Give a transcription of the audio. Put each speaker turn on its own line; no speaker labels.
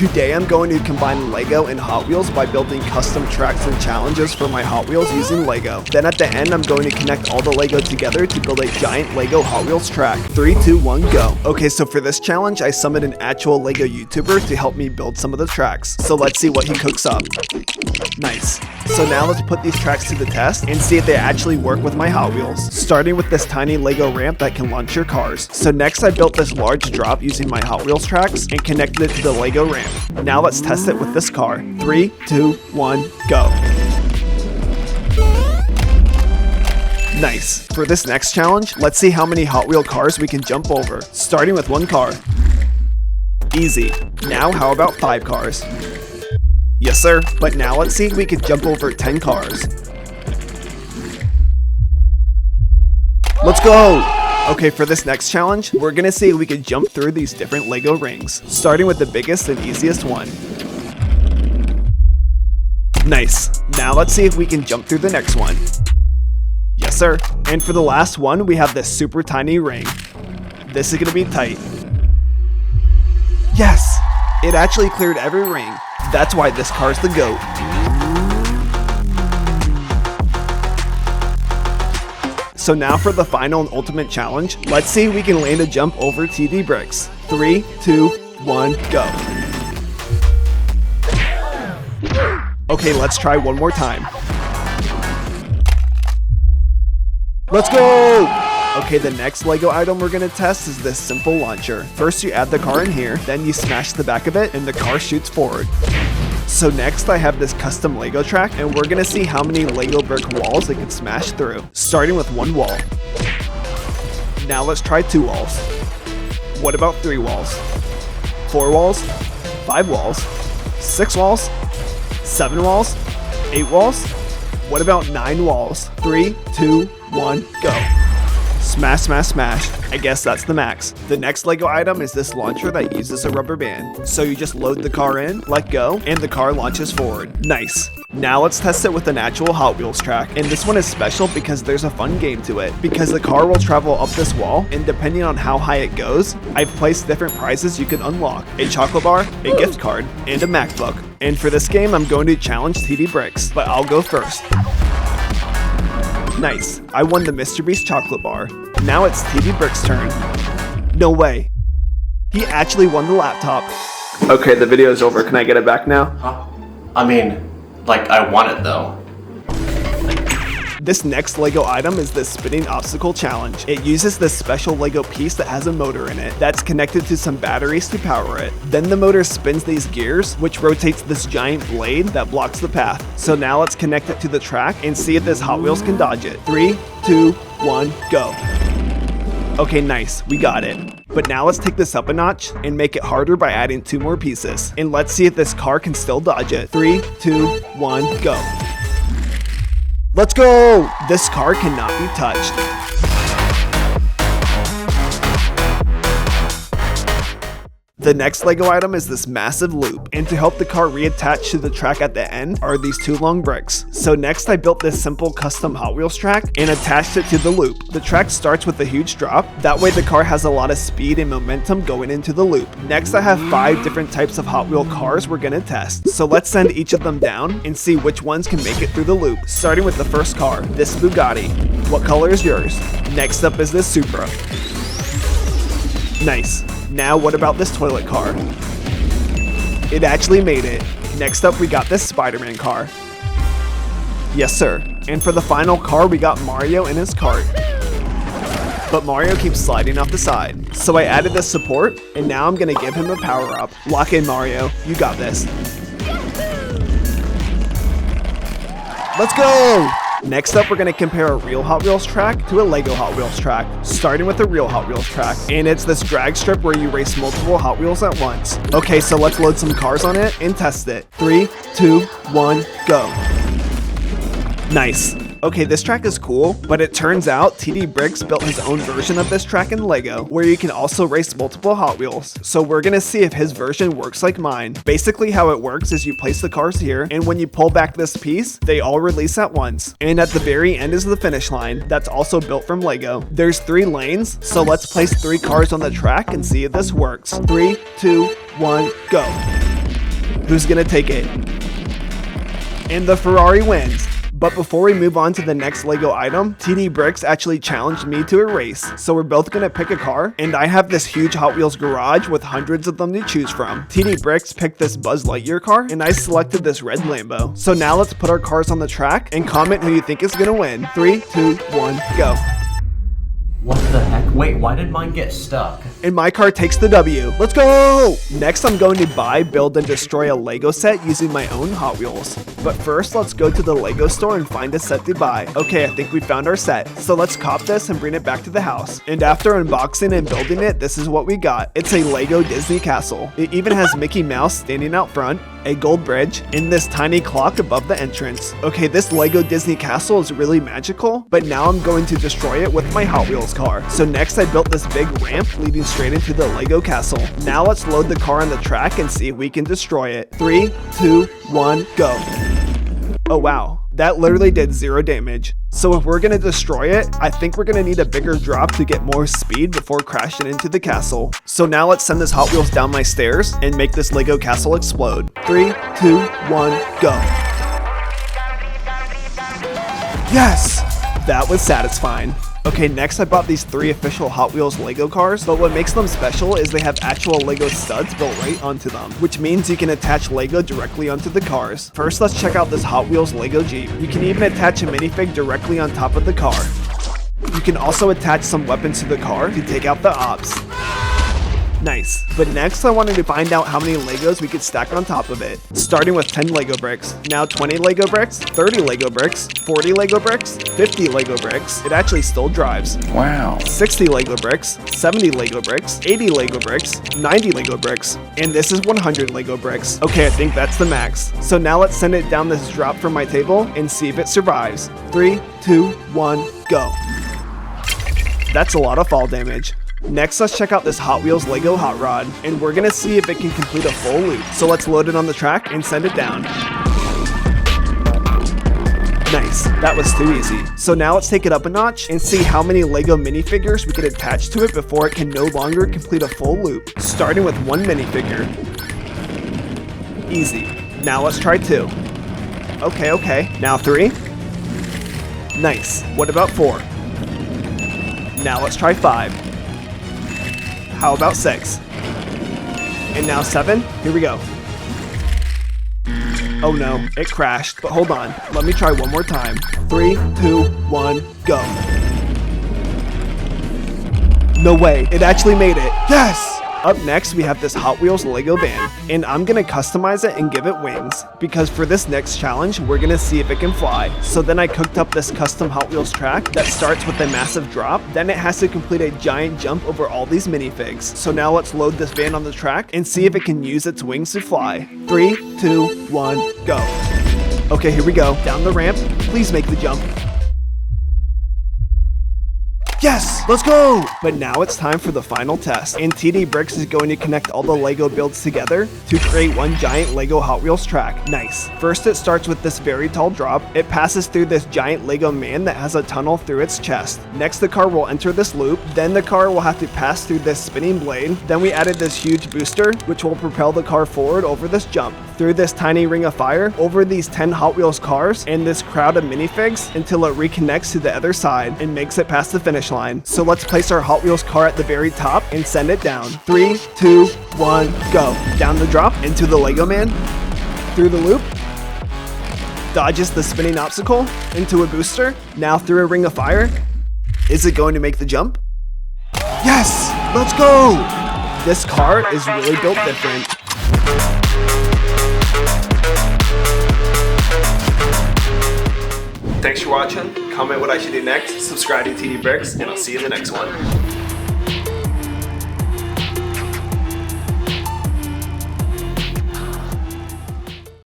Today I'm going to combine Lego and Hot Wheels by building custom tracks and challenges for my Hot Wheels using Lego. Then at the end I'm going to connect all the Lego together to build a giant Lego Hot Wheels track. 3, 2, 1, go. Okay, so for this challenge I summoned an actual Lego YouTuber to help me build some of the tracks. So let's see what he cooks up. Nice. So now let's put these tracks to the test and see if they actually work with my Hot Wheels. Starting with this tiny Lego ramp that can launch your cars. So next I built this large drop using my Hot Wheels tracks and connected it to the Lego ramp. Now let's test it with this car. 3, 2, 1, go. Nice. For this next challenge, let's see how many Hot Wheel cars we can jump over. Starting with 1 car. Easy. Now how about 5 cars? Yes sir, but now let's see if we can jump over 10 cars. Let's go! Okay, for this next challenge, we're gonna see if we can jump through these different Lego rings, starting with the biggest and easiest one. Nice. Now let's see if we can jump through the next one. Yes sir. And for the last one, we have this super tiny ring. This is gonna be tight. Yes! It actually cleared every ring. That's why this car's the GOAT. So now for the final and ultimate challenge, let's see if we can land a jump over TD Bricks. 3, 2, 1, go. Okay, let's try one more time. Let's go! Okay, the next Lego item we're gonna test is this simple launcher. First you add the car in here, then you smash the back of it and the car shoots forward. So next I have this custom Lego track and we're gonna see how many Lego brick walls it can smash through. Starting with 1 wall. Now let's try 2 walls. What about 3 walls? 4 walls? 5 walls? 6 walls? 7 walls? 8 walls? What about 9 walls? 3, 2, 1, go. Smash, smash, smash. I guess that's the max. The next Lego item is this launcher that uses a rubber band. So you just load the car in, let go, and the car launches forward. Nice. Now let's test it with an actual Hot Wheels track. And this one is special because there's a fun game to it. Because the car will travel up this wall, and depending on how high it goes, I've placed different prizes you can unlock. A chocolate bar, a gift card, and a MacBook. And for this game, I'm going to challenge TD Bricks, but I'll go first. Nice. I won the Mr. Beast chocolate bar. Now it's TD Bricks' turn. No way. He actually won the laptop. Okay, the video is over. Can I get it back now?
Huh? I mean, like, I want it though.
This next Lego item is the spinning obstacle challenge. It uses this special Lego piece that has a motor in it that's connected to some batteries to power it. Then the motor spins these gears, which rotates this giant blade that blocks the path. So now let's connect it to the track and see if this Hot Wheels can dodge it. 3, 2, 1, go. Okay, nice, we got it. But now let's take this up a notch and make it harder by adding 2 more pieces. And let's see if this car can still dodge it. 3, 2, 1, go. Let's go! This car cannot be touched. The next Lego item is this massive loop, and to help the car reattach to the track at the end are these 2 long bricks. So next I built this simple custom Hot Wheels track and attached it to the loop. The track starts with a huge drop, that way the car has a lot of speed and momentum going into the loop. Next I have 5 different types of Hot Wheel cars we're gonna test. So let's send each of them down and see which ones can make it through the loop. Starting with the first car, this Bugatti. What color is yours? Next up is this Supra. Nice. Now what about this toilet car? It actually made it. Next up we got this Spider-Man car. Yes sir. And for the final car we got Mario in his cart. But Mario keeps sliding off the side. So I added this support and now I'm gonna give him a power up. Lock in Mario, you got this. Let's go! Next up, we're going to compare a real Hot Wheels track to a Lego Hot Wheels track, starting with a real Hot Wheels track. And it's this drag strip where you race multiple Hot Wheels at once. Okay, so let's load some cars on it and test it. 3, 2, 1, go. Nice. Okay, this track is cool, but it turns out TD Bricks built his own version of this track in Lego, where you can also race multiple Hot Wheels. So we're gonna see if his version works like mine. Basically how it works is you place the cars here, and when you pull back this piece, they all release at once. And at the very end is the finish line, that's also built from Lego. There's 3 lanes, so let's place 3 cars on the track and see if this works. 3, 2, 1, go. Who's gonna take it? And the Ferrari wins. But before we move on to the next Lego item, TD Bricks actually challenged me to a race. So we're both gonna pick a car, and I have this huge Hot Wheels garage with hundreds of them to choose from. TD Bricks picked this Buzz Lightyear car, and I selected this red Lambo. So now let's put our cars on the track and comment who you think is gonna win. 3, 2, 1, go.
What the heck? Wait, why did mine get stuck?
And my car takes the W. Let's go! Next, I'm going to buy, build, and destroy a Lego set using my own Hot Wheels. But first, let's go to the Lego store and find a set to buy. Okay, I think we found our set. So let's cop this and bring it back to the house. And after unboxing and building it, this is what we got. It's a Lego Disney castle. It even has Mickey Mouse standing out front, a gold bridge, and this tiny clock above the entrance. Okay, this Lego Disney castle is really magical, but now I'm going to destroy it with my Hot Wheels car. So next I built this big ramp leading straight into the Lego castle. Now let's load the car on the track and see if we can destroy it. 3, 2, 1, go. Oh wow, that literally did 0 damage. So if we're gonna destroy it, I think we're gonna need a bigger drop to get more speed before crashing into the castle. So now let's send this Hot Wheels down my stairs and make this Lego castle explode. 3, 2, 1, go. Yes! That was satisfying. Okay, next I bought these 3 official Hot Wheels Lego cars, but what makes them special is they have actual Lego studs built right onto them, which means you can attach Lego directly onto the cars. First, let's check out this Hot Wheels Lego Jeep. You can even attach a minifig directly on top of the car. You can also attach some weapons to the car to take out the ops. Nice. But next I wanted to find out how many Legos we could stack on top of it. Starting with 10 Lego bricks, now 20 Lego bricks, 30 Lego bricks, 40 Lego bricks, 50 Lego bricks. It actually still drives.
Wow.
60 Lego bricks, 70 Lego bricks, 80 Lego bricks, 90 Lego bricks, and this is 100 Lego bricks. Okay, I think that's the max. So now let's send it down this drop from my table and see if it survives. 3, 2, 1, go. That's a lot of fall damage. Next, let's check out this Hot Wheels Lego Hot Rod, and we're gonna see if it can complete a full loop. So let's load it on the track and send it down. Nice, that was too easy. So now let's take it up a notch and see how many Lego minifigures we can attach to it before it can no longer complete a full loop. Starting with 1 minifigure. Easy. Now let's try 2. Okay. Now 3. Nice. What about 4? Now let's try 5. How about 6? And now 7? Here we go. Oh no, it crashed, but hold on. Let me try one more time. 3, 2, 1, go. No way, it actually made it. Yes! Up next, we have this Hot Wheels Lego van, and I'm gonna customize it and give it wings, because for this next challenge, we're gonna see if it can fly. So then I cooked up this custom Hot Wheels track that starts with a massive drop, then it has to complete a giant jump over all these minifigs. So now let's load this van on the track and see if it can use its wings to fly. 3, 2, 1, go. Okay, here we go. Down the ramp, please make the jump. Yes, let's go! But now it's time for the final test, and TD Bricks is going to connect all the Lego builds together to create one giant Lego Hot Wheels track. Nice. First, it starts with this very tall drop. It passes through this giant Lego man that has a tunnel through its chest. Next, the car will enter this loop. Then the car will have to pass through this spinning blade. Then we added this huge booster, which will propel the car forward over this jump, through this tiny ring of fire, over these 10 Hot Wheels cars, and this crowd of minifigs until it reconnects to the other side and makes it past the finish line. So let's place our Hot Wheels car at the very top and send it down. 3, 2, 1, go. Down the drop, into the Lego man, through the loop, dodges the spinning obstacle, into a booster, now through a ring of fire. Is it going to make the jump? Yes! Let's go! This car is really built different. Thanks for watching. Comment what I should do next, subscribe to TD Bricks, and I'll see you in the next one.